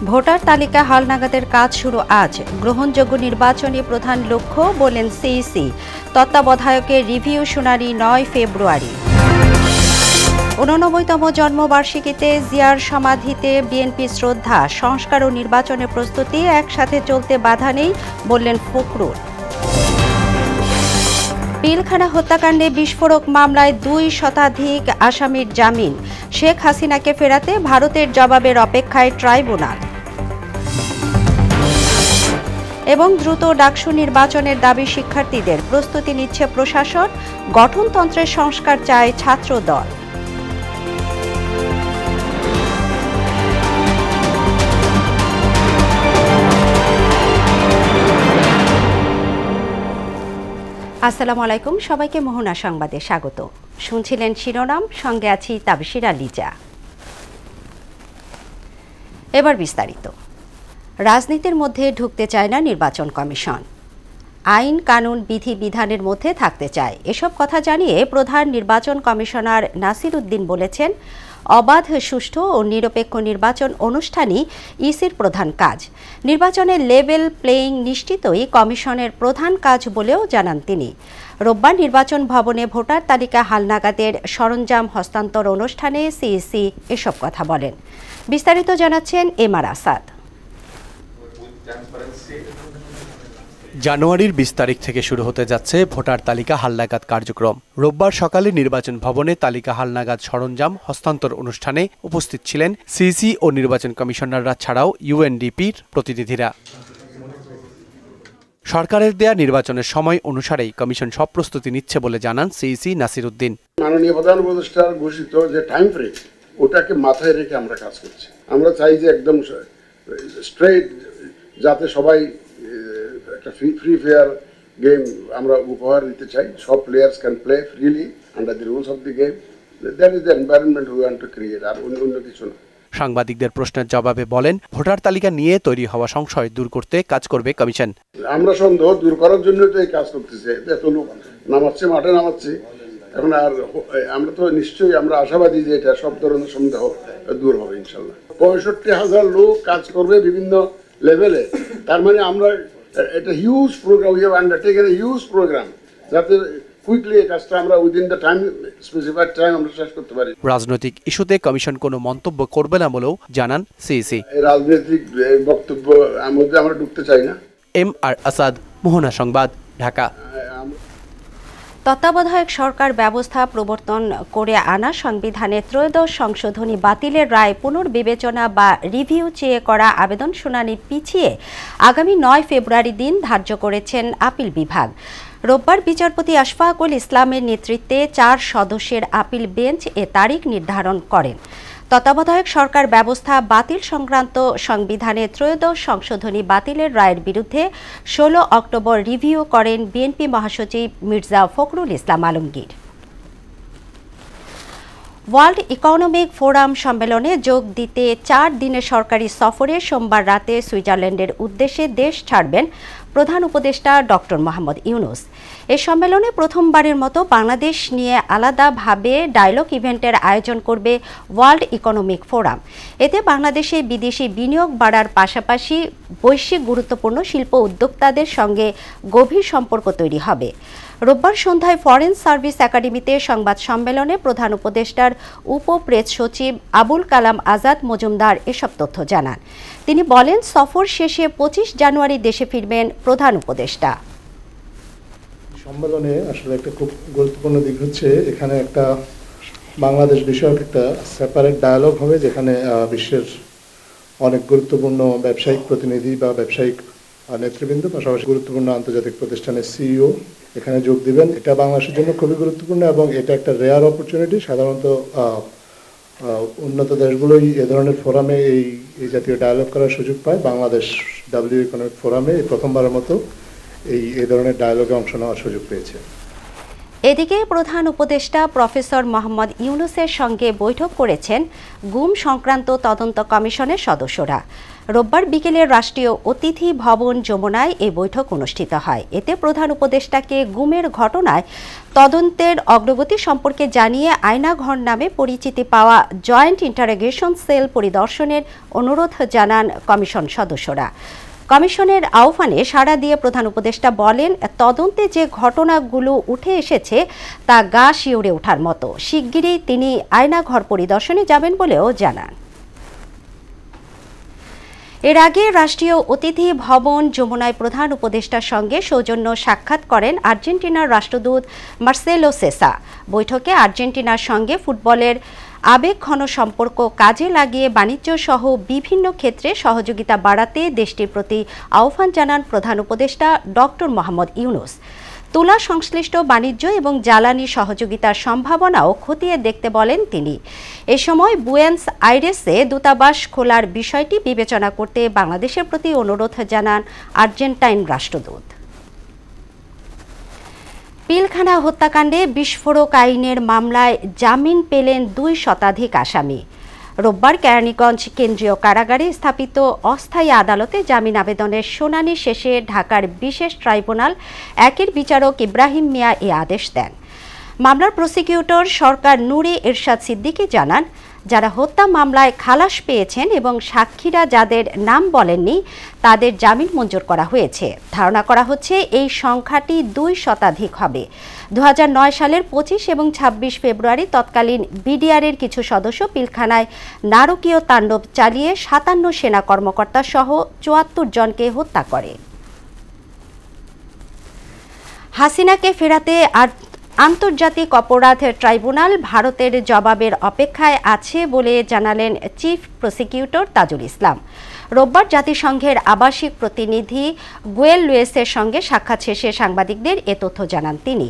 Voter তালিকা হালনাগাদের কাজ শুরু আজ। গ্রহণযোগ্য নির্বাচনী প্রধান লক্ষ্য বলেন সিইসি। তত্ত্বাবধায়কের রিভিউ শুনানি ৯ ফেব্রুয়ারি। ৮৯তম জন্মবার্ষিকীতে জিয়ার সমাধিতে বিএনপি শ্রদ্ধা, সংস্কার ও নির্বাচনের প্রস্তুতি একসাথে চলতে বাধা নেই বললেন ফখরুল। পিলখানা হত্যাকাণ্ডে বিস্ফোরক মামলায় ২ শতাধিক আসামির জামিন। শেখ হাসিনাকে ফেরাতে ভারতের জবাবের অপেক্ষায় ট্রাইব্যুনাল। এবং দ্রুত ডাকসু নির্বাচনের দাবি শিক্ষার্থীদের, প্রস্তুতি নিচ্ছে প্রশাসন। গঠনতন্ত্রের সংস্কার চায় ছাত্রদল। আসসালামু আলাইকুম, সবাইকে মোহনা সংবাদে স্বাগত। শুনছিলেন শিরোনাম, সঙ্গে আছি তাবশিরা লিজা। এবার বিস্তারিত। রাজনীতির মধ্যে ঢুকতে চায় না নির্বাচন কমিশন, আইন কানুন বিধি বিধানের মধ্যে থাকতে চায়। এসব কথা জানিয়ে প্রধান নির্বাচন কমিশনার নাসির উদ্দিন বলেছেন, অবাধ, সুষ্ঠু ও নিরপেক্ষ নির্বাচন অনুষ্ঠানই ইসির প্রধান কাজ। নির্বাচনের লেভেল প্লেয়িং নিশ্চিতই কমিশনের প্রধান কাজ বলেও জানান তিনি। রোববার নির্বাচন ভবনে ভোটার তালিকা হালনাগাদের সরঞ্জাম হস্তান্তর অনুষ্ঠানে সিইসি এসব কথা বলেন। বিস্তারিত জানাচ্ছেন এম আর আসাদ। জানুয়ারির ২০ তারিখ থেকে শুরু হতে যাচ্ছে ভোটার তালিকা হালনাগাদ কার্যক্রম। রোববার সকালে নির্বাচন ভবনে তালিকা হালনাগাদ সরঞ্জাম হস্তান্তর অনুষ্ঠানে উপস্থিত ছিলেন সিইসি ও নির্বাচন কমিশনাররা ছাড়াও ইউএনডিপির প্রতিনিধিরা। সরকারের দেয়া নির্বাচনের সময় অনুসারেই কমিশন সব প্রস্তুতি নিচ্ছে বলে জানান সিইসি নাসির উদ্দিন। মাননীয় প্রধান উপদেষ্টার ঘোষিত যে টাইম ফ্রেম, ওটাকে মাথায় রেখে আমরা কাজ করছি। আমরা চাই যে একদম স্ট্রেট, যাতে সবাই একটা ফ্রি ফেয়ার গেম আমরা উপহার দিতে চাই। সব players can play freely under the rules of the game. That is the environment we want to create, আর অন্য কিছু না। সাংবাদিকদের প্রশ্নের জবাবে বলেন, ভোটার তালিকা নিয়ে তৈরি হওয়া সংশয় দূর করতে কাজ করবে কমিশন। আমরা সন্দেহ দূর করার জন্য তো এই কাজ করতেছি, এত লোক নামাচ্ছে, মাঠে নামাচ্ছি। এখন আর আমরা তো নিশ্চয়ই আমরা আশাবাদী যে এটা সব ধরনের সন্দেহ দূর হবে ইনশাল্লাহ। ৬৫,০০০ লোক কাজ করবে বিভিন্ন লেভেলে। তার মানে আমরা এটা huge programme, we have undertaken a huge programme, যাতে কুইকলি এই কাজটা আমরা within the time, specified time আমরা শেষ করতে পারি। রাজনৈতিক ইস্যুতে কমিশন কোনো মন্তব্য করবে না বলেও জানান সিইসি। রাজনৈতিক বক্তব্য মধ্যে আমরা ঢুকতে চাই না। এম আর আসাদ, মোহনা সংবাদ, ঢাকা। তত্ত্বাবধায়ক সরকার ব্যবস্থা প্রবর্তন করে আনা সংবিধানে ত্রয়োদশ সংশোধনী বাতিলের রায় পুনর্বিবেচনা বা রিভিউ চেয়ে করা আবেদন শুনানি পিছিয়ে আগামী ৯ ফেব্রুয়ারি দিন ধার্য করেছেন আপিল বিভাগ। রোববার বিচারপতি আশফাকুল ইসলামের নেতৃত্বে ৪ সদস্যের আপিল বেঞ্চ এ তারিখ নির্ধারণ করেন। তত্ত্বাবধায়ক সরকার ব্যবস্থা বাতিল সংক্রান্ত সংবিধানের ত্রয়োদশ সংশোধনী বাতিলের রায়ের বিরুদ্ধে ১৬ অক্টোবর রিভিউ করেন বিএনপি মহাসচিব Mirza Fakhrul Islam Alamgir. World economic forum সম্মেলনে যোগ দিতে ৪ দিনের সরকারি সফরে সোমবার রাতে সুইজারল্যান্ডের উদ্দেশ্যে দেশ ছাড়বেন প্রধান উপদেষ্টা ডক্টর মোহাম্মদ ইউনূস। এ সম্মেলনে প্রথমবারের মতো বাংলাদেশ নিয়ে আলাদাভাবে ডায়ালগ ইভেন্টের আয়োজন করবে ওয়ার্ল্ড ইকোনমিক ফোরাম। এতে বাংলাদেশে বিদেশি বিনিয়োগ বাড়ার পাশাপাশি বৈশ্বিক গুরুত্বপূর্ণ শিল্প উদ্যোক্তাদের সঙ্গে গভীর সম্পর্ক তৈরি হবে। রোববার সন্ধ্যায় ফরেন সার্ভিস একাডেমিতে সংবাদ সম্মেলনে প্রধান উপদেষ্টার উপপ্রেস সচিব আবুল কালাম আজাদ মজুমদার এসব তথ্য জানান। তিনি বলেন, সফর শেষে ২৫ জানুয়ারি দেশে ফিরবেন প্রধান উপদেষ্টা। সম্মেলনে আসলে একটা খুব গুরুত্বপূর্ণ দিক হচ্ছে, এখানে একটা বাংলাদেশ বিষয়ক একটা সেপারেট ডায়ালগ হবে, যেখানে বিশ্বের অনেক গুরুত্বপূর্ণ ব্যবসায়িক প্রতিনিধি বা ব্যবসায়িক নেতৃবৃন্দ, পাশাপাশি গুরুত্বপূর্ণ আন্তর্জাতিক প্রতিষ্ঠানের সিইও এখানে যোগ দিবেন। এটা বাংলাদেশের জন্য খুবই গুরুত্বপূর্ণ এবং এটা একটা রেয়ার অপরচুনিটি। সাধারণত উন্নত দেশগুলোই এ ধরনের ফোরামে এই জাতীয় ডায়ালগ করার সুযোগ পায়। বাংলাদেশ ডাব্লিউ ইকোনমিক ফোরামে প্রথমবারের মতো এই ধরনের ডায়ালগে অংশ নেওয়ার সুযোগ পেয়েছে। এদিকে প্রধান উপদেষ্টা প্রফেসর মোহাম্মদ ইউনূসের সঙ্গে বৈঠক করেছেন গুম সংক্রান্ত তদন্ত কমিশনের সদস্যরা। রোববার বিকেলে রাষ্ট্রীয় অতিথি ভবন যমুনায় এই বৈঠক অনুষ্ঠিত হয়। এতে প্রধান উপদেষ্টাকে গুমের ঘটনায় তদন্তের অগ্রগতি সম্পর্কে জানিয়ে আয়নাঘর নামে পরিচিতি পাওয়া জয়েন্ট ইন্টারোগেশন সেল পরিদর্শনের অনুরোধ জানান কমিশন সদস্যরা। কমিশনের আহ্বানে সাড়া দিয়ে প্রধান উপদেষ্টা বলেন, তদন্তে যে ঘটনাগুলো উঠে এসেছে তা গা শিউরে ওঠার মতো। শিগগিরই তিনি আয়নাঘর পরিদর্শনে যাবেন বলেও জানান। এর আগে রাষ্ট্রীয় অতিথি ভবন যমুনায় প্রধান উপদেষ্টার সঙ্গে সৌজন্য সাক্ষাৎ করেন আর্জেন্টিনার রাষ্ট্রদূত মার্সেলো সেসা। বৈঠকে আর্জেন্টিনার সঙ্গে ফুটবলের আবেগঘন সম্পর্ক কাজে লাগিয়ে বাণিজ্য সহ বিভিন্ন ক্ষেত্রে সহযোগিতা বাড়াতে দেশটির প্রতি আহ্বান জানান প্রধান উপদেষ্টা ডক্টর মোহাম্মদ ইউনূস। তুলা সংশ্লিষ্ট বাণিজ্য এবং জ্বালানি সহযোগিতার সম্ভাবনাও খতিয়ে দেখতে বলেন তিনি। এ সময় বুয়েন্স আইরেসে দূতাবাস খোলার বিষয়টি বিবেচনা করতে বাংলাদেশের প্রতি অনুরোধ জানান আর্জেন্টাইন রাষ্ট্রদূত। পিলখানা হত্যাকাণ্ডে বিস্ফোরক আইনের মামলায় জামিন পেলেন 2 শতাধিক আসামি। রোববার কেরানীগঞ্জ কেন্দ্রীয় কারাগারে স্থাপিত অস্থায়ী আদালতে জামিন আবেদনের শুনানি শেষে ঢাকার বিশেষ ট্রাইব্যুনাল 1-এর বিচারক ইব্রাহিম মিয়া এ আদেশ দেন। মামলার প্রসিকিউটর সরকার নূরে এরশাদ সিদ্দিকী জানান, যারা হত্যা মামলায় খালাস পেয়েছেন এবং সাক্ষীরা যাদের নাম বলেননি তাদের জামিন মঞ্জুর করা হয়েছে। ধারণা করা হচ্ছে এই সংখ্যাটি 2 শতাধিক হবে। 2009 সালের 25 এবং 26 ফেব্রুয়ারি তৎকালীন বিডিআরের কিছু সদস্য পিলখানায় নারকীয় তাণ্ডব চালিয়ে 57 সেনা কর্মকর্তা সহ 74 জনকে হত্যা করে। হাসিনাকে ফেরাতে আন্তর্জাতিক অপরাধ ট্রাইব্যুনাল ভারতের জবাবের অপেক্ষায় আছে বলে জানালেন চিফ প্রসিকিউটর তাজুল ইসলাম। রোববার জাতিসংঘের আবাসিক প্রতিনিধি গোয়েল লুয়েসের সঙ্গে সাক্ষাৎ শেষে সাংবাদিকদের এ তথ্য জানান তিনি।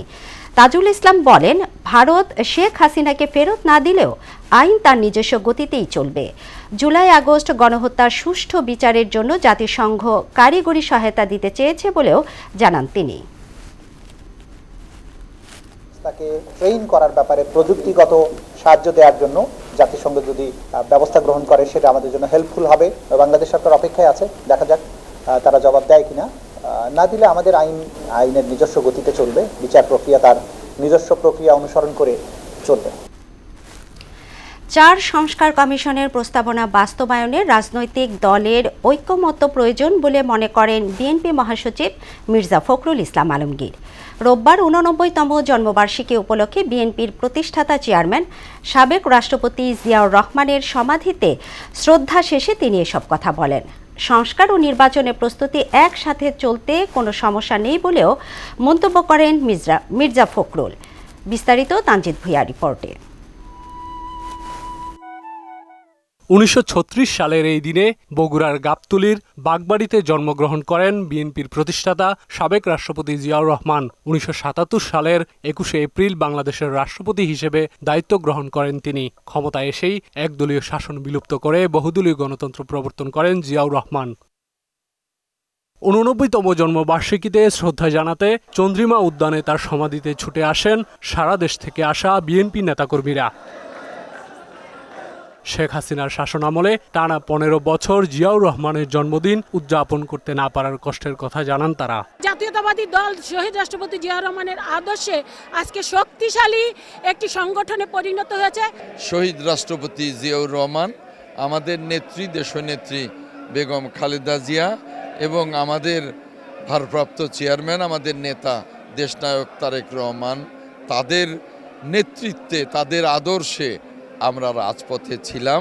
তাজুল ইসলাম বলেন, ভারত শেখ হাসিনাকে ফেরত না দিলেও আইন তার নিজস্ব গতিতেই চলবে। জুলাই-আগস্ট গণহত্যার সুষ্ঠু বিচারের জন্য জাতিসংঘ কারিগরি সহায়তা দিতে চেয়েছে বলেও জানান তিনি। তাকে ট্রেইন করার ব্যাপারে প্রযুক্তিগত সাহায্য দেওয়ার জন্য জাতিসংঘ যদি ব্যবস্থা গ্রহণ করে সেটা আমাদের জন্য হেল্পফুল হবে। বাংলাদেশ সরকার অপেক্ষায় আছে, দেখা যাক তারা জবাব দেয় কিনা। না দিলে আমাদের আইনের নিজস্ব গতিতে চলবে, বিচার প্রক্রিয়া তার নিজস্ব প্রক্রিয়া অনুসরণ করে চলবে। 4 সংস্কার কমিশনের প্রস্তাবনা বাস্তবায়নে রাজনৈতিক দলের ঐক্যমত্য প্রয়োজন বলে মনে করেন বিএনপি মহাসচিব মির্জা ফখরুল ইসলাম আলমগীর। রোববার 89তম জন্মবার্ষিকী উপলক্ষে বিএনপির প্রতিষ্ঠাতা চেয়ারম্যান সাবেক রাষ্ট্রপতি জিয়াউর রহমানের সমাধিতে শ্রদ্ধা শেষে তিনি এসব কথা বলেন। সংস্কার ও নির্বাচনের প্রস্তুতি একসাথে চলতে কোনো সমস্যা নেই বলেও মন্তব্য করেন মির্জা ফখরুল। বিস্তারিত তানজিদ ভুঁইয়া রিপোর্টে। 1936 সালের এই দিনে বগুড়ার গাবতলীর বাগবাড়িতে জন্মগ্রহণ করেন বিএনপির প্রতিষ্ঠাতা সাবেক রাষ্ট্রপতি জিয়াউর রহমান। 1977 সালের 21শে এপ্রিল বাংলাদেশের রাষ্ট্রপতি হিসেবে দায়িত্ব গ্রহণ করেন তিনি। ক্ষমতায় এসেই একদলীয় শাসন বিলুপ্ত করে বহুদলীয় গণতন্ত্র প্রবর্তন করেন জিয়াউর রহমান। 89তম জন্মবার্ষিকীতে শ্রদ্ধা জানাতে চন্দ্রিমা উদ্যানে তার সমাধিতে ছুটে আসেন সারা দেশ থেকে আসা বিএনপি নেতাকর্মীরা। শেখ হাসিনার শাসনামলে টানা 15 বছর জিয়াউর রহমানের জন্মদিন উদযাপন করতে না পারার কষ্টের কথা জানান তারা। জাতীয়তাবাদী দল শহীদ রাষ্ট্রপতি জিয়াউর রহমানের আদর্শে আজকে শক্তিশালী একটি সংগঠনে পরিণত হয়েছে। শহীদ রাষ্ট্রপতি জিয়াউর রহমান, আমাদের নেত্রী দেশনেত্রী বেগম খালেদা জিয়া এবং আমাদের ভারপ্রাপ্ত চেয়ারম্যান আমাদের নেতা দেশনায়ক তারেক রহমান, তাদের নেতৃত্বে তাদের আদর্শে আমরা রাজপথে ছিলাম,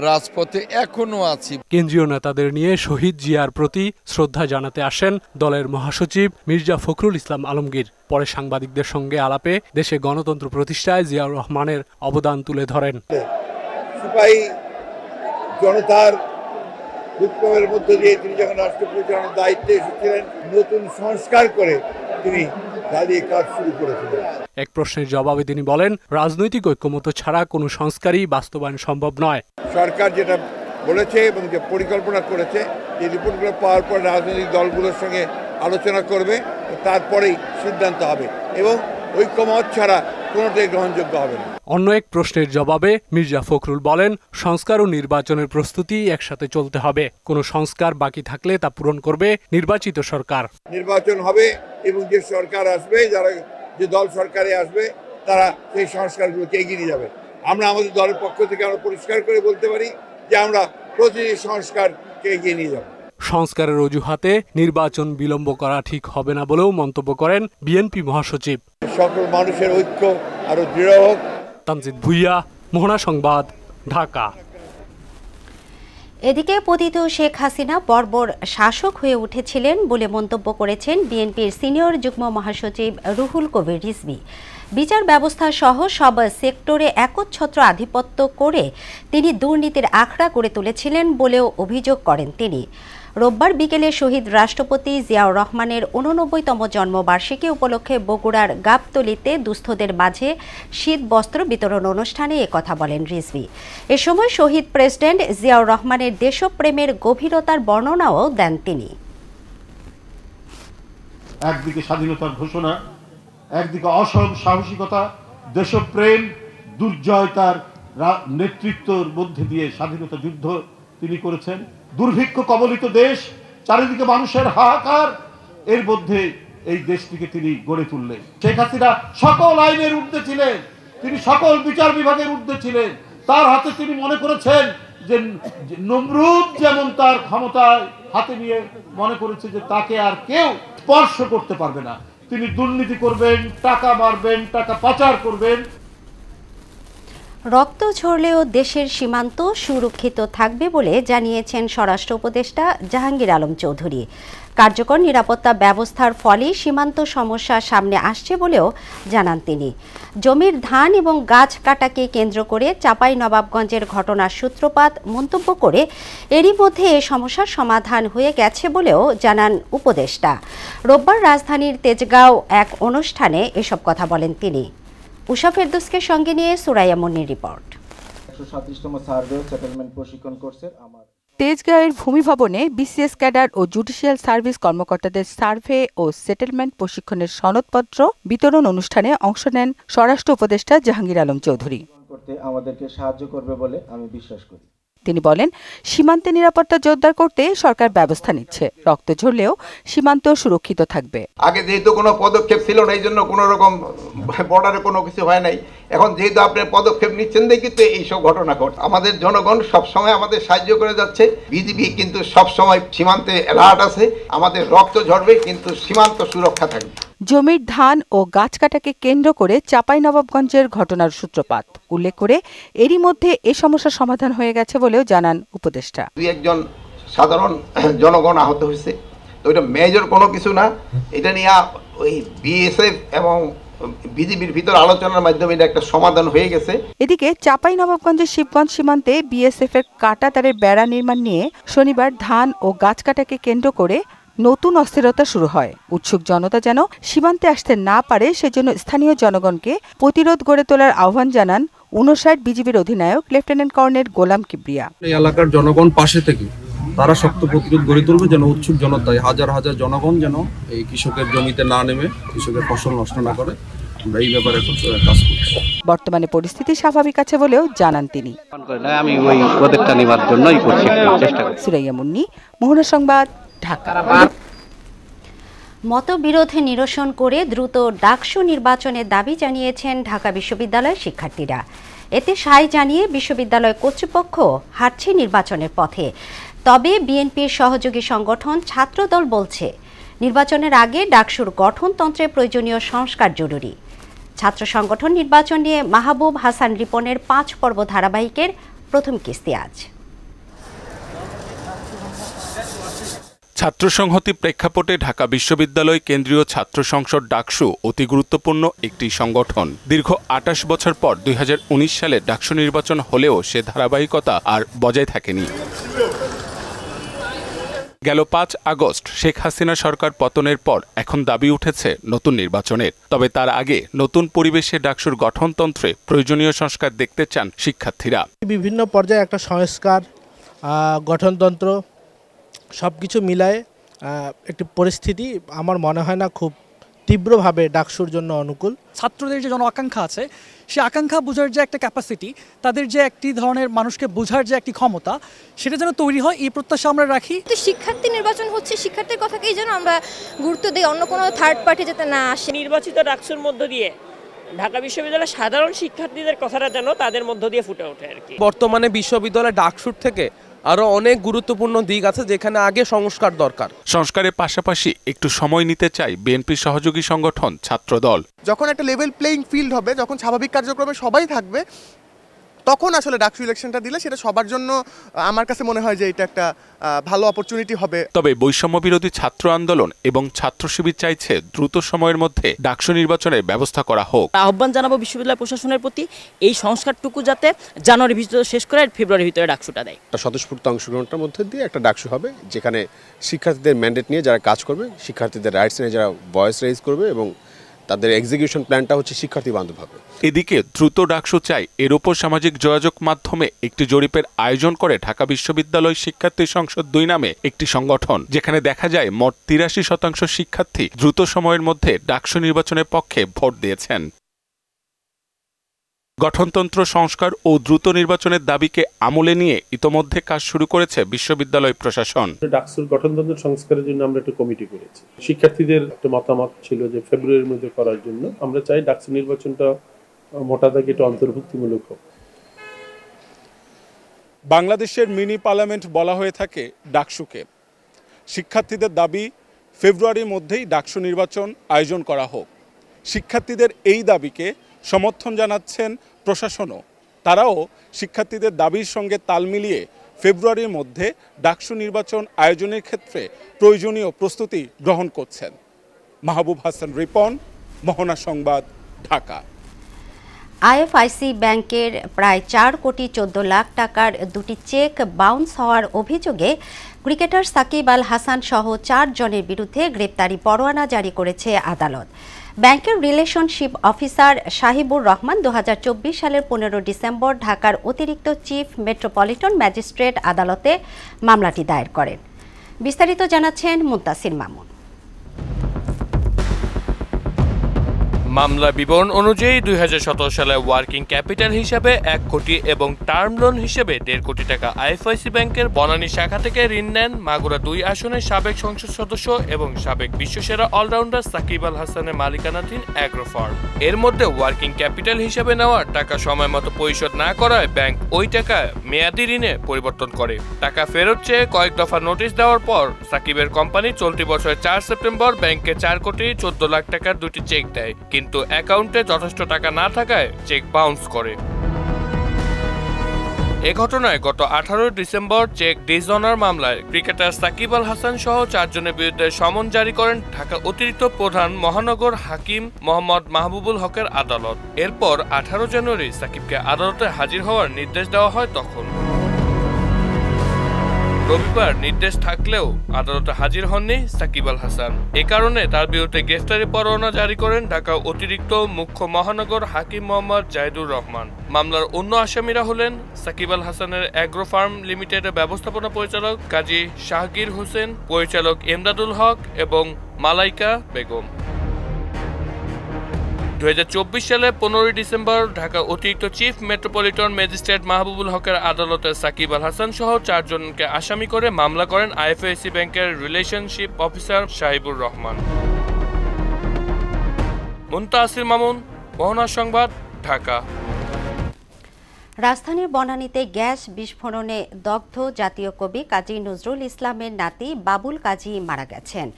রাজপথে এখনো আছি। কেন্দ্রীয় নেতাদের নিয়ে শহীদ জিয়ার প্রতি শ্রদ্ধা জানাতে আসেন দলের মহাসচিব মির্জা ফখরুল ইসলাম আলমগীর। পরে সাংবাদিকদের সঙ্গে আলাপে দেশে গণতন্ত্র প্রতিষ্ঠায় জিয়াউর রহমানের অবদান তুলে ধরেন। সিপাহী জনতার বিপ্লবের মধ্য দিয়ে তিনি যখন রাষ্ট্র পরিচালনার দায়িত্বে এসেছিলেন, নতুন সংস্কার করে তিনি দাঁড়িয়ে কাজ শুরু করেছিলেন। এক প্রশ্নের জবাবে তিনি বলেন, রাজনৈতিক ঐক্যমত্য ছাড়া কোনো সংস্কারই বাস্তবায়ন সম্ভব নয়। সরকার যেটা বলেছে এবং যে পরিকল্পনা করেছে, এই রিপোর্টগুলো পাওয়ার পর রাজনৈতিক দলগুলোর সঙ্গে আলোচনা করবে, তারপরেই সিদ্ধান্ত হবে এবং ঐক্যমত ছাড়া কোনোটাই গ্রহণযোগ্য হবে না। অন্য এক প্রশ্নের জবাবে মির্জা ফখরুল বলেন, সংস্কার ও নির্বাচনের প্রস্তুতি একসাথে চলতে হবে। কোনো সংস্কার বাকি থাকলে তা পূরণ করবে নির্বাচিত সরকার। নির্বাচন হবে এবং যে সরকার আসবে, যে দল সরকারে আসবে তারা সেই সংস্কারগুলোকে এগিয়ে নিয়ে যাবে। আমরা আমাদের দলের পক্ষ থেকে আমরা পরিষ্কার করে বলতে পারি যে আমরা প্রতিটি সংস্কারকে এগিয়ে নিয়ে যাব। সংস্কারের অজুহাতে নির্বাচন বিলম্ব করা ঠিক হবে না বলেও মন্তব্য করেন বিএনপি মহাসচিব। সকল মানুষের ঐক্য আরো দৃঢ় হোক। তামজিদ ভুইয়া, মোহনা সংবাদ, ঢাকা। এদিকে পতিত শেখ হাসিনা বর্বর শাসক হয়ে উঠেছিলেন বলে মন্তব্য করেছেন বিএনপির সিনিয়র যুগ্ম মহাসচিব রুহুল কবির রিজভী। বিচার ব্যবস্থা সহ সব সেক্টরে একচ্ছত্র আধিপত্য করে তিনি দুর্নীতির আখড়া করে তুলেছিলেন বলেও অভিযোগ করেন তিনি। রোববার বিকেলে শহীদ রাষ্ট্রপতি জিয়াউর রহমানের 89তম জন্মবার্ষিকী উপলক্ষে বগুড়ার গাবতলীতে দুস্থদের মাঝে শীত বস্ত্র বিতরণ অনুষ্ঠানে একথা বলেন রিজভী। এ সময় শহীদ প্রেসিডেন্ট জিয়াউর রহমানের দেশপ্রেমের গভীরতার বর্ণনাও দেন তিনি। একদিকে স্বাধীনতার ঘোষণা, একদিকে অসম সাহসিকতা, দেশপ্রেম, দুর্জয়তার নেতৃত্বের মধ্যে দিয়ে স্বাধীনতা যুদ্ধ তিনি করেছেন। দুর্ভিক্ষ কবলিত দেশ, চারিদিকে মানুষের হাহাকার, এর মধ্যে এই দেশটিকে তিনি গড়ে তুললেন। শেখ হাসিনা সকল আইনের ঊর্ধ্বে ছিলেন, তিনি সকল বিচার বিভাগের ঊর্ধ্বে ছিলেন। তার হাতে তিনি মনে করেছেন যে নমরুদ যেমন তার ক্ষমতায় হাতে নিয়ে মনে করেছে যে তাকে আর কেউ স্পর্শ করতে পারবে না। তিনি দুর্নীতি করবেন, টাকা মারবেন, টাকা পাচার করবেন। রক্ত ঝরলেও দেশের সীমান্ত সুরক্ষিত থাকবে বলে জানিয়েছেন স্বরাষ্ট্র উপদেষ্টা জাহাঙ্গীর আলম চৌধুরী। কার্যকর নিরাপত্তা ব্যবস্থার ফলে সীমান্ত সমস্যা সামনে আসছে বলেও জানান তিনি। জমির ধান এবং গাছ কাটাকে কেন্দ্র করে চাঁপাইনবাবগঞ্জের ঘটনার সূত্রপাত মন্তব্য করে এরই মধ্যে এ সমস্যার সমাধান হয়ে গেছে বলেও জানান উপদেষ্টা। রোববার রাজধানীর তেজগাঁও এক অনুষ্ঠানে এসব কথা বলেন তিনি। উষা ফেরদৌসকে সঙ্গে নিয়ে সুরাইয়া মুন্নির রিপোর্ট। 137তম সার্ভে সেটেলমেন্ট প্রশিক্ষণ কোর্সের তেজগাঁওয়ের ভূমি ভবনে বিসিএস ক্যাডার ও জুডিশিয়াল সার্ভিস কর্মকর্তাদের সার্ভে ও সেটেলমেন্ট প্রশিক্ষণের সনদপত্র বিতরণ অনুষ্ঠানে অংশ নেন স্বরাষ্ট্র উপদেষ্টা জাহাঙ্গীর আলম চৌধুরী। আমাদেরকে সাহায্য করবে বলে আমি বিশ্বাস করি। তিনি বলেন, সীমান্তে নিরাপত্তা জোরদার করতে সরকার ব্যবস্থা নিচ্ছে। রক্ত ঝরলেও সীমান্ত সুরক্ষিত থাকবে। আগে যেহেতু কোনো পদক্ষেপ ছিল না, এই জন্য কোনো রকম বর্ডারে কোনো কিছু হয় নাই। এখন যেহেতু আপনি পদক্ষেপ নিচ্ছেন দেখি তো এইসব ঘটনা ঘটছে। আমাদের জনগণ সবসময় আমাদের সাহায্য করে যাচ্ছে। বিজিবি কিন্তু সবসময় সীমান্তে অ্যালার্ট আছে। আমাদের রক্ত ঝরবে কিন্তু সীমান্ত সুরক্ষা থাকবে। জমির ধান ও গাছ কাটাকে কেন্দ্র করে চাঁপাইনবাবগঞ্জের ঘটনার সূত্রপাত উল্লেখ করে এরই মধ্যে এ সমস্যার সমাধান হয়ে গেছে বলেও জানান উপদেষ্টা। দুই একজন সাধারণ জনগণ আহত হয়েছে, তো এটা মেজর কোনো কিছু না। এটা নিয়ে ওই বিএসএফ এবং বিজিবির ভিতর আলোচনার মাধ্যমে এটা একটা সমাধান হয়ে গেছে। এদিকে চাঁপাইনবাবগঞ্জের শিবগঞ্জ সীমান্তে বিএসএফ এর কাঁটাতারের বেড়া নির্মাণ নিয়ে শনিবার ধান ও গাছ কাটাকে কেন্দ্র করে নতুন অস্থিরতা শুরু হয়। উৎসুক জনতা যেন সীমান্তে আসতে না পারে সেজন্য স্থানীয় জনগণকে প্রতিরোধ গড়ে তোলার আহ্বান জানান 59 বিজিবির অধিনায়ক লেফটেন্যান্ট কর্নেল গোলাম কিবরিয়া। এই এলাকার জনগণ পাশে থেকে তারা শক্ত প্রতিরোধ গড়ে তুলবে, যেন উৎসুক জনতায় হাজার হাজার জনগণ যেন এই কৃষকের জমিতে না নেমে কৃষকের ফসল নষ্ট না করে। আমরা এই ব্যাপারে কাজ করছি। বর্তমানে পরিস্থিতি স্বাভাবিক আছে বলেও জানান তিনি। আমি ওই পদক্ষেপ নেওয়ার জন্যই চেষ্টা করছি। সুরাইয়া মুন্নি, মোহনা সংবাদ, ঢাকা। মতবিরোধ নিরসন করে দ্রুত ডাকসু নির্বাচনের দাবি জানিয়েছেন ঢাকা বিশ্ববিদ্যালয়ের শিক্ষার্থীরা। এতে সায় জানিয়ে বিশ্ববিদ্যালয় কর্তৃপক্ষ হাঁটছে নির্বাচনের পথে। তবে বিএনপির সহযোগী সংগঠন ছাত্রদল বলছে, নির্বাচনের আগে ডাকসুর গঠনতন্ত্রে প্রয়োজনীয় সংস্কার জরুরি। ছাত্র সংগঠন নির্বাচন নিয়ে মাহবুব হাসান রিপনের 5 পর্ব ধারাবাহিকের প্রথম কিস্তি আজ। ছাত্র সংহতি প্রেক্ষাপটে ঢাকা বিশ্ববিদ্যালয় কেন্দ্রীয় ছাত্র সংসদ ডাকসু অতি গুরুত্বপূর্ণ একটি সংগঠন। দীর্ঘ 28 বছর পর 2019 সালে ডাকসু নির্বাচন হলেও সে ধারাবাহিকতা আর বজায় থাকেনি। গেল 5 আগস্ট শেখ হাসিনা সরকার পতনের পর এখন দাবি উঠেছে নতুন নির্বাচনের। তবে তার আগে নতুন পরিবেশে ডাকসুর গঠনতন্ত্রে প্রয়োজনীয় সংস্কার দেখতে চান শিক্ষার্থীরা। বিভিন্ন পর্যায়ে একটা সংস্কার, গঠনতন্ত্র সব কিছু মিলায়ে একটি পরিস্থিতি আমার মনে হয় না খুব তীব্রভাবে ডাকসুর জন্য অনুকূল। ছাত্রদের যে জন আকাঙ্ক্ষা আছে সে আকাঙ্ক্ষা বোঝার যে একটা ক্যাপাসিটি, তাদের যে একটি ধরনের মানুষকে বোঝার যে একটি ক্ষমতা, সেটা যেন তৈরি হয় এই প্রত্যাশা আমরা রাখি। তো শিক্ষার্থী নির্বাচন হচ্ছে, শিক্ষার্থীর কথাকেই যেন আমরা গুরুত্ব দিই, অন্য কোনো থার্ড পার্টি যাতে না আসে। নির্বাচিত ডাকসুর মধ্য দিয়ে ঢাকা বিশ্ববিদ্যালয়ের সাধারণ শিক্ষার্থীদের কথাটা যেন তাদের মধ্য দিয়ে ফুটে ওঠে আর কি। বর্তমানে বিশ্ববিদ্যালয় ডাকসুর থেকে আরো অনেক গুরুত্বপূর্ণ দিক আছে যেখানে আগে সংস্কার দরকার। সংস্কারের পাশাপাশি একটু সময় নিতে চাই বিএনপি সহযোগী সংগঠন ছাত্রদল। যখন একটা লেভেল প্লেইং ফিল্ড হবে, যখন স্বাভাবিক কার্যক্রমে সবাই থাকবে, তখন আসলে ডাকসু ইলেকশনটা দিলে সেটা সবার জন্য আমার কাছে মনে হয় যে এটা একটা ভালো অপরচুনিটি হবে। তবে বৈষম্য বিরোধী ছাত্র আন্দোলন এবং ছাত্র শিবির চাইছে দ্রুত সময়ের মধ্যে ডাকসু নির্বাচনের ব্যবস্থা করা হোক। আহ্বান জানাবো বিশ্ববিদ্যালয় প্রশাসনের প্রতি এই সংস্কারটুকু যাতে জানুয়ারির ভিতরে শেষ করে ফেব্রুয়ারির ভিতরে ডাকসুটা দেয়। একটা স্বতঃস্ফূর্ত অংশগ্রহণের মধ্যে দিয়ে একটা ডাকসু হবে যেখানে শিক্ষার্থীদের ম্যান্ডেট নিয়ে যারা কাজ করবে, শিক্ষার্থীদের রাইটস নিয়ে যারা ভয়েস রেইজ করবে এবং তাদের এক্সিকিউশন প্ল্যানটা হচ্ছে শিক্ষার্থী বান্ধব হবে। এদিকে দ্রুত ডাকসু চাই, এর উপর সামাজিক যোগাযোগ মাধ্যমে একটি জরিপের আয়োজন করে ঢাকা বিশ্ববিদ্যালয় শিক্ষার্থী সংসদ 2 নামে একটি সংগঠন, যেখানে দেখা যায় মোট 83% শিক্ষার্থী দ্রুত সময়ের মধ্যে ডাকসু নির্বাচনের পক্ষে ভোট দিয়েছেন। গঠনতন্ত্র সংস্কার ও দ্রুত নির্বাচনের দাবিকে আমলে নিয়ে ইতোমধ্যে কাজ শুরু করেছে বিশ্ববিদ্যালয় প্রশাসন। ডাকসুর গঠনতন্ত্র সংস্কারের জন্য আমরা একটা কমিটি করেছি। শিক্ষার্থীদের একটা মতামত ছিল যে ফেব্রুয়ারির মধ্যে করার জন্য। আমরা চাই ডাকসু নির্বাচনটা মোটা দাগে এটা অন্তর্ভুক্তিমূলক হোক। বাংলাদেশের মিনি পার্লামেন্ট বলা হয়ে থাকে ডাকসুকে। শিক্ষার্থীদের দাবি ফেব্রুয়ারির মধ্যেই ডাকসু নির্বাচন আয়োজন করা হোক। শিক্ষার্থীদের এই দাবিকে সমর্থন জানাচ্ছেন প্রশাসনও। তারাও শিক্ষার্থীদের দাবির সঙ্গে তাল মিলিয়ে ফেব্রুয়ারির মধ্যে ডাকসু নির্বাচন আয়োজনের ক্ষেত্রে প্রয়োজনীয় প্রস্তুতি গ্রহণ করছেন। মাহবুব হাসান রিপন, মোহনা সংবাদ, ঢাকা। আইএফআইসি ব্যাংকের প্রায় 4 কোটি 14 লাখ টাকার 2টি চেক বাউন্স হওয়ার অভিযোগে ক্রিকেটার সাকিব আল হাসান সহ 4 জনের বিরুদ্ধে গ্রেপ্তারি পরোয়ানা জারি করেছে আদালত। ব্যাংকের রিলেশনশিপ অফিসার শাহিবুর রহমান 2024 সালের 15 ডিসেম্বর ঢাকার অতিরিক্ত চিফ মেট্রোপলিটন ম্যাজিস্ট্রেট আদালতে মামলাটি দায়ের করেন। বিস্তারিত জানাচ্ছেন মুন্তাসির মামুন। মামলা বিবরণ অনুযায়ী 2017 সালে ওয়ার্কিং ক্যাপিটাল হিসাবে 1 কোটি এবং টার্ম লোন হিসেবে 1.5 কোটি টাকা আইএফআইসি ব্যাংকের বনানী শাখা থেকে ঋণ নেন মাগুরা 2 আসনের সাবেক সংসদ সদস্য এবং সাবেক বিশ্বসেরা অলরাউন্ডার সাকিব আল হাসানের মালিকানাধীন অ্যাগ্রো ফার্ম। এর মধ্যে ওয়ার্কিং ক্যাপিটাল হিসাবে নেওয়া টাকা সময় মতো পরিশোধ না করায় ব্যাংক ওই টাকা মেয়াদি ঋণে পরিবর্তন করে। টাকা ফেরত চেয়ে কয়েক দফা নোটিশ দেওয়ার পর সাকিবের কোম্পানি চলতি বছরের 4 সেপ্টেম্বর ব্যাংকে 4 কোটি 14 লাখ টাকার 2টি চেক দেয়, কিন্তু অ্যাকাউন্টে যথেষ্ট টাকা না থাকায় চেক বাউন্স করে। এ ঘটনায় গত 18 ডিসেম্বর চেক ডিসঅনার মামলায় ক্রিকেটার সাকিব আল হাসান সহ 4 জনের বিরুদ্ধে সমন জারি করেন ঢাকা অতিরিক্ত প্রধান মহানগর হাকিম মোহাম্মদ মাহবুবুল হকের আদালত। এরপর 18 জানুয়ারি সাকিবকে আদালতে হাজির হওয়ার নির্দেশ দেওয়া হয়। তখন রবিবার নির্দেশ থাকলেও আদালতে হাজির হননি সাকিব আল হাসান। এ কারণে তার বিরুদ্ধে গ্রেফতারি পরোয়ানা জারি করেন ঢাকা অতিরিক্ত মুখ্য মহানগর হাকিম মোহাম্মদ জাহিদুর রহমান। মামলার অন্য আসামিরা হলেন সাকিব আল হাসানের অ্যাগ্রো ফার্ম লিমিটেডের ব্যবস্থাপনা পরিচালক কাজী শাহগীর হোসেন, পরিচালক এমদাদুল হক এবং মালাইকা বেগম। 2024 সালে 15 ডিসেম্বর ঢাকা অতিরিক্ত চিফ মেট্রোপলিটন ম্যাজিস্ট্রেট মাহবুবুল হকের আদালতে সাকিব আল হাসান সহ 4 জনকে আসামি করে মামলা করেন আইএফআইসি ব্যাংকের রিলেশনশিপ অফিসার শাহিবুর রহমান। মুন্তাসির মামুন, মোহনা সংবাদ, ঢাকা। রাজধানীর বনানীতে গ্যাস বিস্ফোরণে দগ্ধ জাতীয় কবি কাজী নজরুল ইসলামের নাতি বাবুল কাজী মারা গেছেন।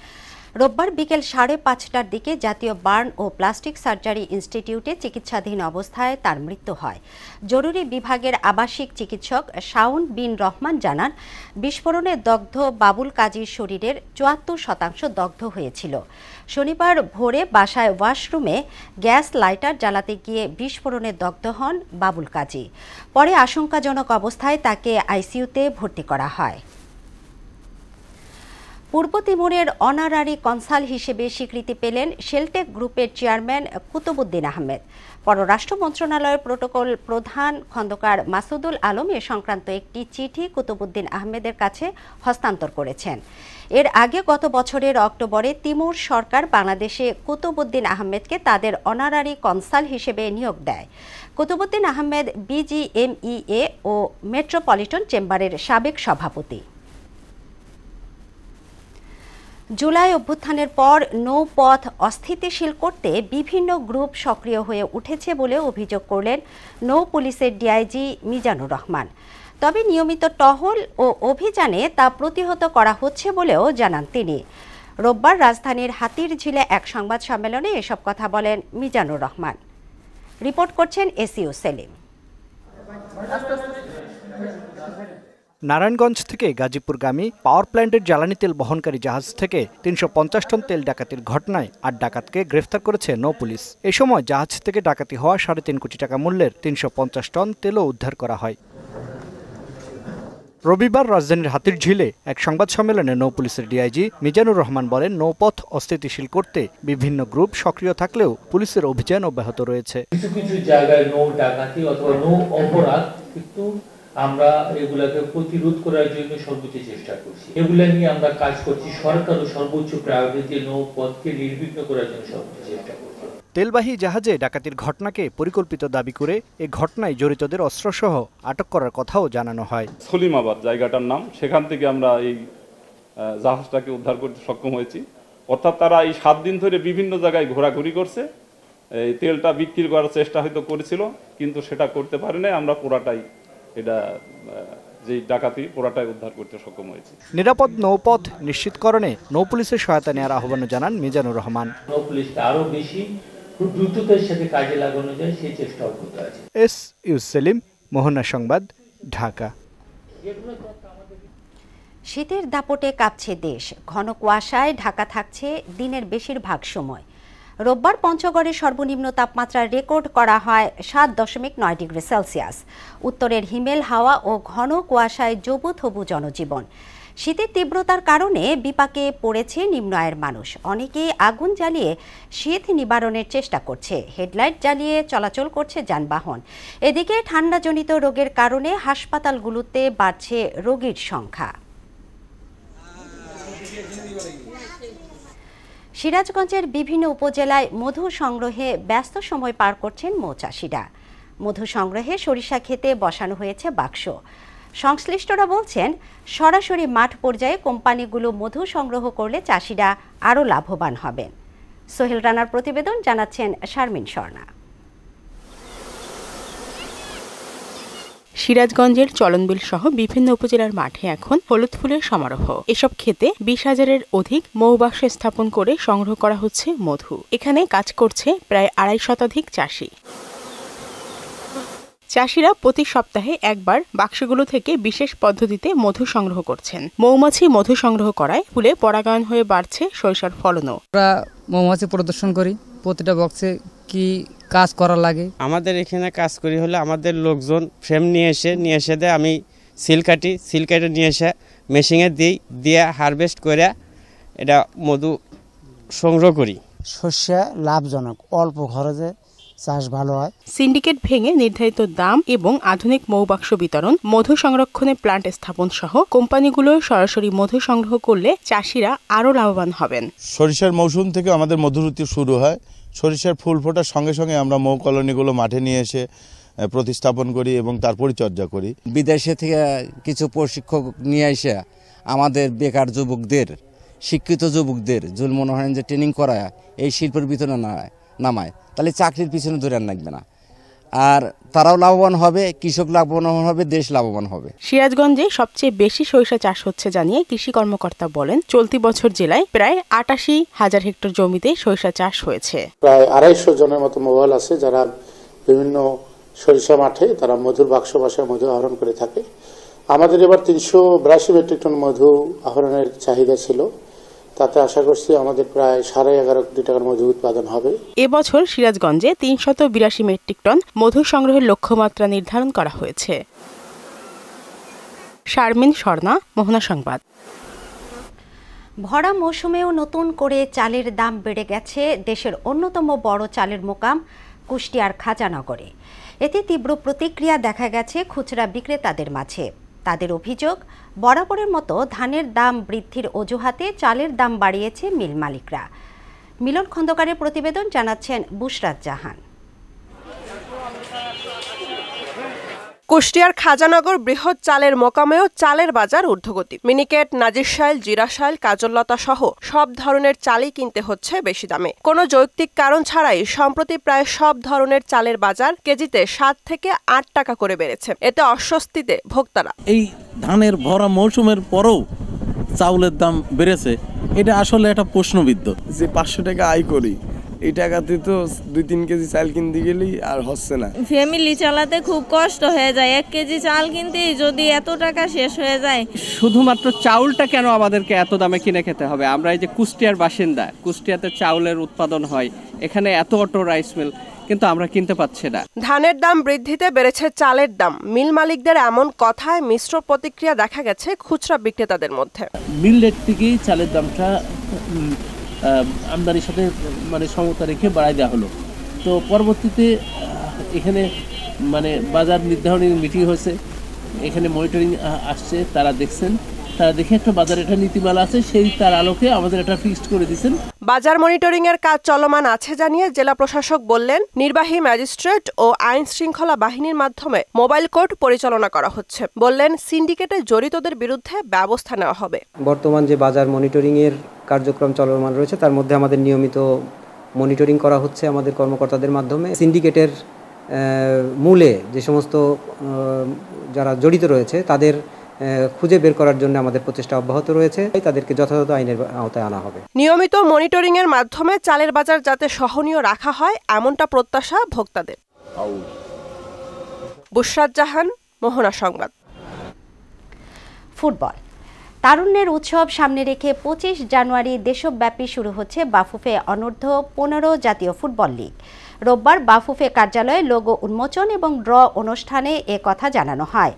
রোববার বিকেল 5:30টার দিকে জাতীয় বার্ন ও প্লাস্টিক সার্জারি ইনস্টিটিউটে চিকিৎসাধীন অবস্থায় তার মৃত্যু হয়। জরুরি বিভাগের আবাসিক চিকিৎসক শাওন বিন রহমান জানান, বিস্ফোরণে দগ্ধ বাবুল কাজীর শরীরের 74% দগ্ধ হয়েছিল। শনিবার ভোরে বাসায় ওয়াশরুমে গ্যাস লাইটার জ্বালাতে গিয়ে বিস্ফোরণে দগ্ধ হন বাবুল কাজী। পরে আশঙ্কাজনক অবস্থায় তাকে আইসিইউতে ভর্তি করা হয়। পূর্ব তিমুরের অনারারি কনসাল হিসেবে স্বীকৃতি পেলেন শেলটেক গ্রুপের চেয়ারম্যান কুতুবুদ্দিন আহমেদ। পররাষ্ট্র মন্ত্রণালয়ের প্রোটোকল প্রধান খন্দকার মাসুদুল আলম এ সংক্রান্ত একটি চিঠি কুতুবুদ্দিন আহমেদের কাছে হস্তান্তর করেছেন। এর আগে গত বছরের অক্টোবরে তিমুর সরকার বাংলাদেশে কুতুবুদ্দিন আহমেদকে তাদের অনারারি কনসাল হিসেবে নিয়োগ দেয়। কুতুবুদ্দিন আহমেদ বিজিএমইএ ও মেট্রোপলিটন চেম্বারের সাবেক সভাপতি। জুলাই অভ্যুত্থানের পর নৌপথ অস্থিতিশীল করতে বিভিন্ন গ্রুপ সক্রিয় হয়ে উঠেছে বলে অভিযোগ করলেন নৌ পুলিশের ডিআইজি মিজানুর রহমান। তবে নিয়মিত টহল ও অভিযানে তা প্রতিহত করা হচ্ছে বলেও জানান তিনি। রোববার রাজধানীর হাতিরঝিলে এক সংবাদ সম্মেলনে এসব কথা বলেন মিজানুর রহমান। রিপোর্ট করছেন এসইউ সেলিম। নারায়ণগঞ্জ থেকে গাজীপুরগামী পাওয়ার প্ল্যান্টের জ্বালানি তেল বহনকারী জাহাজ থেকে ৩৫০ টন তেল ডাকাতির ঘটনায় ৮ ডাকাতকে গ্রেফতার করেছে নৌ পুলিশ। এ সময় জাহাজ থেকে ডাকাতি হওয়া ৩.৫ কোটি টাকা মূল্যের ৩৫০ টন তেলও উদ্ধার করা হয়। রবিবার রাজধানীর হাতিরঝিলে এক সংবাদ সম্মেলনে নৌ পুলিশের ডিআইজি মিজানুর রহমান বলেন, নৌপথ অস্থিতিশীল করতে বিভিন্ন গ্রুপ সক্রিয় থাকলেও পুলিশের অভিযান অব্যাহত রয়েছে। কিছু কিছু জায়গায় নৌ ডাকাতি অথবা নৌ অপরাধ কিন্তু আমরা এগুলাকে প্রতিরোধ করার জন্য সর্বোচ্চ চেষ্টা করছি। এগুলা নিয়ে আমরা কাজ করছি। সরকারও সর্বোচ্চ প্রায়োরিটি নৌপথকে নির্বিঘ্ন করার জন্য সর্বোচ্চ চেষ্টা করছে। তেলবাহী জাহাজে ডাকাতির ঘটনাকে পরিকল্পিত দাবি করে এ ঘটনায় জড়িতদের অস্ত্রসহ আটক করার কথাও জানানো হয়। সলিমাবাদ জায়গাটার নাম, সেখান থেকে আমরা এই জাহাজটাকে উদ্ধার করতে সক্ষম হয়েছি। অর্থাৎ তারা এই 7 দিন ধরে বিভিন্ন জায়গায় ঘোরাঘুরি করছে। এই তেলটা বিক্রি করার চেষ্টা হয়তো করেছিল, কিন্তু সেটা করতে পারে নাই। আমরা পুরাটাই এটা যে ডাকাতি পুরাটাই উদ্ধার করতে সক্ষম হয়েছে। নিরাপদ নৌপথ নিশ্চিতকরণে নৌ পুলিশের সহায়তা নেওয়ার আহ্বান জানান মিজানুর রহমান। নৌ পুলিশকে আরো বেশি খুব দ্রুততার সাথে কাজে লাগানো যায় সেই চেষ্টা করতে আছে। এসইউ সেলিম, মোহনা সংবাদ, ঢাকা। শীতের দাপটে কাঁপছে দেশ। ঘন কুয়াশায় ঢাকা থাকছে দিনের বেশিরভাগ সময়। রোববার পঞ্চগড়ে সর্বনিম্ন তাপমাত্রা রেকর্ড করা হয় 7.9 ডিগ্রি সেলসিয়াস। উত্তরের হিমেল হাওয়া ও ঘন কুয়াশায় জবুথবু জনজীবন। শীতের তীব্রতার কারণে বিপাকে পড়েছে নিম্ন আয়ের মানুষ। অনেকেই আগুন জ্বালিয়ে শীত নিবারণের চেষ্টা করছে। হেডলাইট জ্বালিয়ে চলাচল করছে যানবাহন। এদিকে ঠান্ডাজনিত রোগের কারণে হাসপাতালগুলোতে বাড়ছে রোগীর সংখ্যা। সিরাজগঞ্জের বিভিন্ন উপজেলায় মধু সংগ্রহে ব্যস্ত সময় পার করছেন মৌচাষীরা। মধু সংগ্রহে সরিষা ক্ষেতে বসানো হয়েছে বাক্স। সংশ্লিষ্টরা বলছেন, সরাসরি মাঠ পর্যায়ে কোম্পানিগুলো মধু সংগ্রহ করলে চাষিরা আরও লাভবান হবেন। সোহেল রানার প্রতিবেদন, জানাচ্ছেন শারমিন স্বর্ণা। সিরাজগঞ্জের চলনবিল সহ বিভিন্ন উপজেলার মাঠে এখন হলুদ ফুলের সমারোহ। এসব ক্ষেতে 20,000-এর অধিক মৌবাক্স স্থাপন করে সংগ্রহ করা হচ্ছে মধু। এখানে কাজ করছে প্রায় 2.5 শতাধিক চাষি। চাষিরা প্রতি সপ্তাহে একবার বাক্সগুলো থেকে বিশেষ পদ্ধতিতে মধু সংগ্রহ করছেন। মৌমাছি মধু সংগ্রহ করায় ফুলে পরাগায়ন হয়ে বাড়ছে সরিষার ফলনও। আমরা মৌমাছি প্রদর্শন করি, প্রতিটা বক্সে কি কাজ করা লাগে। আমাদের এখানে কাজ করি হলে আমাদের লোকজন ফ্রেম নিয়ে এসে দেয়। আমি সিল কাটে নিয়ে এসে মেশিনে দিয়ে হারভেস্ট করে এটা মধু সংগ্রহ করি। শস্য লাভজনক, অল্প খরচে চাষ ভালো হয়। সিন্ডিকেট ভেঙে নির্ধারিত দাম এবং আধুনিক মৌবাক্স বিতরণ, মধু সংরক্ষণে প্লান্ট স্থাপন সহ কোম্পানিগুলো সরাসরি মধু সংগ্রহ করলে চাষিরা আরও লাভবান হবেন। সরিষার মৌসুম থেকে আমাদের মধু ঋতু শুরু হয়। সরিষার ফুল ফোটার সঙ্গে সঙ্গে আমরা মৌ কলোনিগুলো মাঠে নিয়ে এসে প্রতিস্থাপন করি এবং তার পরিচর্যা করি। বিদেশে থেকে কিছু প্রশিক্ষক নিয়ে এসে আমাদের বেকার যুবকদের, শিক্ষিত যুবকদের যদি মনে হয় যে ট্রেনিং করায় এই শিল্পের ভিতরে নামায়, তাহলে চাকরির পিছনে দৌড়ান লাগবে না। আর তারাও লাভবান হবে, কৃষক লাভবান হবে, দেশ লাভবান হবে। সিরাজগঞ্জে সবচেয়ে বেশি সরিষা চাষ হচ্ছে জানিয়ে কৃষি কর্মকর্তা বলেন, চলতি বছর জেলায় প্রায় 88,000 হেক্টর জমিতে সরিষা চাষ হয়েছে। প্রায় 250 জনের মতো মোবাইল আছে যারা বিভিন্ন সরিষা মাঠে তারা মধুর বাক্স বাসায় মধু আহরণ করে থাকে। আমাদের এবার 382 মেট্রিক টন মধু আহরণের চাহিদা ছিল। তাতে আশা করছি আমাদের প্রায় 11.5 কোটি টাকার মধু উৎপাদন হবে। এবছর সিরাজগঞ্জে 382 মেট্রিক টন মধু সংগ্রহের লক্ষ্যমাত্রা নির্ধারণ করা হয়েছে। শারমিন স্বর্ণা, মোহনা সংবাদ। ভরা মৌসুমেও নতুন করে চালের দাম বেড়ে গেছে দেশের অন্যতম বড় চালের মোকাম কুষ্টিয়ার খাজানগরে। এতে তীব্র প্রতিক্রিয়া দেখা গেছে খুচরা বিক্রেতাদের মাঝে। তাদের অভিযোগ, বরাবরের মতো ধানের দাম বৃদ্ধির অজুহাতে চালের দাম বাড়িয়েছে মিল মালিকরা। মিলন খন্দকারের প্রতিবেদন, জানাচ্ছেন বুশরাত জাহান। কুষ্টিয়ার খাজানগর বৃহৎ চালের মোকামেও চালের বাজার ঊর্ধ্বগতি। মিনিকেট, নাজিরশাইল, জিরাশাইল, কাজললতা সহ সব ধরনের চালই কিনতে হচ্ছে বেশি দামে। কোনো যৌক্তিক কারণ ছাড়াই সম্প্রতি প্রায় সব ধরনের চালের বাজার কেজিতে 7 থেকে 8 টাকা করে বেড়েছে। এতে অস্বস্তিতে ভোক্তারা। এই ধানের ভরা মৌসুমের পরেও চাউলের দাম বেড়েছে, এটা আসলে একটা প্রশ্নবিদ্ধ। যে 500 টাকা আয় করি, এই টাকাতে তো 2-3 কেজি চাল কিনতে গেলেই আর হচ্ছে না। ফ্যামিলি চালাতে খুব কষ্ট হয়ে যায়। 1 কেজি চাল কিনতেই যদি এত টাকা শেষ হয়ে যায়। শুধুমাত্র চাউলটা কেন আমাদেরকে এত দামে কিনে খেতে হবে? আমরা এই যে কুষ্টিয়ার বাসিন্দা, কুষ্টিয়াতে চাউলের উৎপাদন হয়, এখানে এত অটো রাইস মিল, কিন্তু আমরা কিনতে পাচ্ছি না। ধানের দাম বৃদ্ধিতে বেড়েছে চালের দাম। মিল মালিকদের এমন কথায় মিশ্র প্রতিক্রিয়া দেখা গেছে খুচরা বিক্রেতাদের মধ্যে। মিল রেট থেকেই চালের দামটা আমদানির সাথে সমতা রেখে বাড়াই দেওয়া হলো। তো পরবর্তীতে এখানে বাজার নির্ধারণের মিটিং হয়েছে, এখানে মনিটরিং আসছে, তারা দেখছেন, তারা দেখে একটা বাজার একটা নীতিমালা আছে, সেই তার আলোকে আমাদের একটা ফিক্সড করে দিয়েছেন। বাজার মনিটরিং এর কাজ চলমান আছে জানিয়ে জেলা প্রশাসক বললেন, নির্বাহী ম্যাজিস্ট্রেট ও আইন শৃঙ্খলা বাহিনীর মাধ্যমে মোবাইল কোর্ট পরিচালনা করা হচ্ছে। বললেন, সিন্ডিকেটে জড়িতদের বিরুদ্ধে ব্যবস্থা নেওয়া হবে। বর্তমান যে বাজার মনিটরিং এর কার্যক্রম চলমান রয়েছে, তার মধ্যে আমাদের নিয়মিত মনিটরিং করা হচ্ছে আমাদের কর্মকর্তাদের মাধ্যমে। সিন্ডিকেটের মূলে যে সমস্ত যারা জড়িত রয়েছে তাদের খুঁজে বের করার জন্য আমাদের প্রচেষ্টা অব্যাহত রয়েছে। তাদেরকে যথাযথ আইনের আওতায় আনা হবে। নিয়মিত মনিটরিং এর মাধ্যমে চালের বাজার যাতে সহনীয় রাখা হয়, এমনটা প্রত্যাশা ভোক্তাদের। বুশরাত জাহান, মোহনা সংবাদ। ফুটবল তারুণ্যের উৎসব সামনে রেখে 25 জানুয়ারি দেশব্যাপী শুরু হচ্ছে বাফুফে অনূর্ধ্ব-15 জাতীয় ফুটবল লীগ। রোববার বাফুফে কার্যালয়ে লোগো উন্মোচন এবং ড্র অনুষ্ঠানে এ কথা জানানো হয়।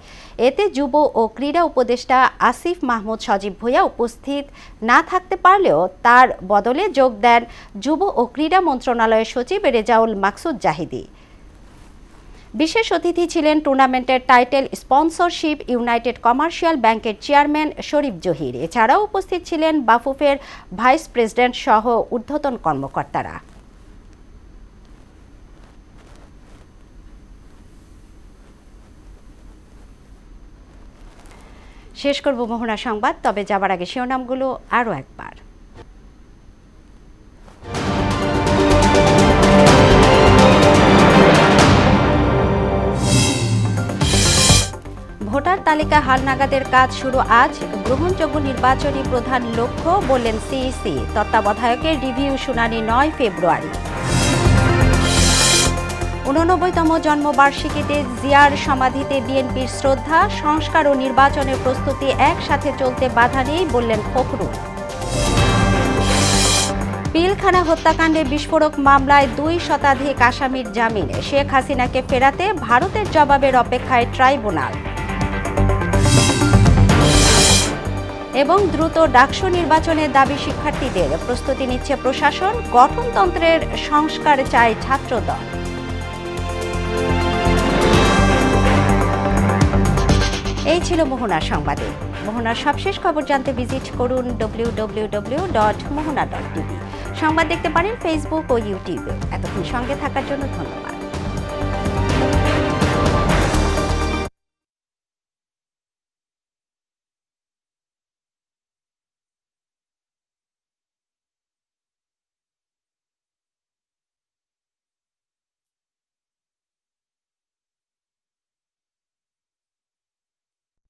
এতে যুব ও ক্রীড়া উপদেষ্টা আসিফ মাহমুদ সজীব ভূঁইয়া উপস্থিত না থাকতে পারলেও তার বদলে যোগ দেন যুব ও ক্রীড়া মন্ত্রণালয়ের সচিব রেজাউল মাকসুদ জাহিদি। বিশেষ অতিথি ছিলেন টুর্নামেন্টের টাইটেল স্পন্সরশিপ ইউনাইটেড কমার্শিয়াল ব্যাংকের চেয়ারম্যান শরীফ জহির। এছাড়াও উপস্থিত ছিলেন বাফুফের ভাইস প্রেসিডেন্ট সহ ঊর্ধ্বতন কর্মকর্তারা। শেষ করব মোহনা সংবাদ, তবে যাবার আগে শিরোনামগুলো আরও একবার। ভোটার তালিকা হালনাগাদের কাজ শুরু আজ। গ্রহণযোগ্য নির্বাচনী প্রধান লক্ষ্য, বললেন সিইসি। তত্ত্বাবধায়কের রিভিউ শুনানি 9 ফেব্রুয়ারি। 89তম জন্মবার্ষিকীতে জিয়ার সমাধিতে বিএনপির শ্রদ্ধা, সংস্কার ও নির্বাচনের প্রস্তুতি একসাথে চলতে বাধা নেই, বললেন ফখরুল। পিলখানা হত্যাকাণ্ডে বিস্ফোরক মামলায় 2 শতাধিক আসামির জামিন। শেখ হাসিনাকে ফেরাতে ভারতের জবাবের অপেক্ষায় ট্রাইব্যুনাল। এবং দ্রুত ডাকসু নির্বাচনের দাবি শিক্ষার্থীদের। প্রস্তুতি নিচ্ছে প্রশাসন। গঠনতন্ত্রের সংস্কার চায় ছাত্রদল। এই ছিল মোহনা সংবাদে। মোহনার সবশেষ খবর জানতে ভিজিট করুন www.mohona.tv। সংবাদ দেখতে পারেন ফেসবুক ও ইউটিউবে। এতক্ষণ সঙ্গে থাকার জন্য ধন্যবাদ।